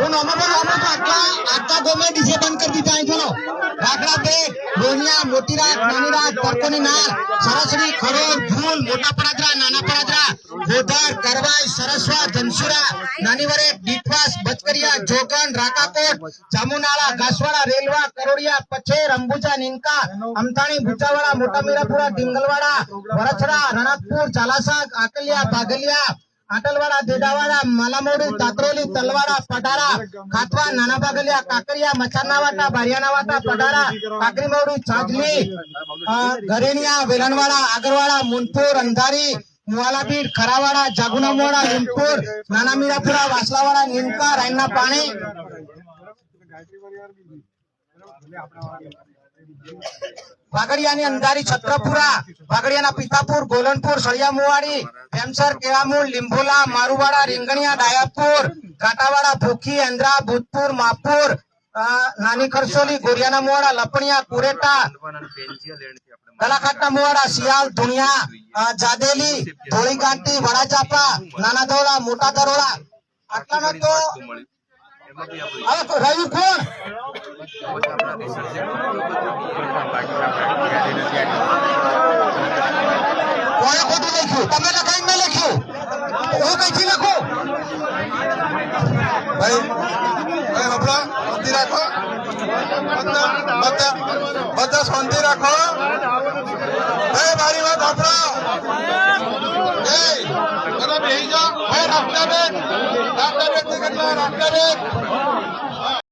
आखा गोमे डीजे बंद कर दीता है चलो राखड़ा पेट लोनिया मोटी रात नानी रात तर्कोनी नाल सरस्वती खरोड धूल मोटा पड़ादरा नाना पड़ादरा गोदर करवाई सरस्वत जनसुरा नानीवरे डीटवास बचकरिया जोगन राकाकोट जामुनाला घासवाड़ा रेलवा करोड़िया पछेर अंबुजा निनका अमताणी भुजावाड़ा मोटा मीरापुरा डिंगलवाड़ा वरछड़ा रणकपुर चालासा आकलिया बागलिया आटलवाड़ा देदावाड़ा मालामोड़ी तात्रोली तलवाड़ा पटारा खातवा नाना बागलिया काकरिया मचानावाटा बारियानावाटा पटारा काकरीमोड़ी चाजली घरेनिया वेलनवाड़ा आगरवाड़ा मुनपुर अंधारी मुआलाबीड खरावाड़ा जागुनामोड़ा लिमपुर नाना मीरापुरा वासलावाड़ा निनका रायना पाणी वागड़ियानी अंधारी छत्रपुरा वागड़ियाना पीतापुर गोलनपुर सड़िया मुवाड़ी हेमसर केलामूल लिंबोला मारुवाड़ा रिंगणिया डायापुर काटावाड़ा भूखी अंद्रा भूतपुर मापुर नानी खरसोली गोरियाना मुवाड़ा लपणिया कुरेटा कलाकाटना मुवाड़ा सियाल दुनिया जादेली धोली गांटी वड़ा चापा नाना दौड़ा मोटा दरोड़ा आटला तो रवि कोण कोणे खोटું લખ્યું તમે લખાઈ મેં લખ્યું હું કઈથી લખું ભાઈ ભાઈ હપડા શાંતિ રાખો બધા શાંતિ રાખો એ મારી વાત હપડા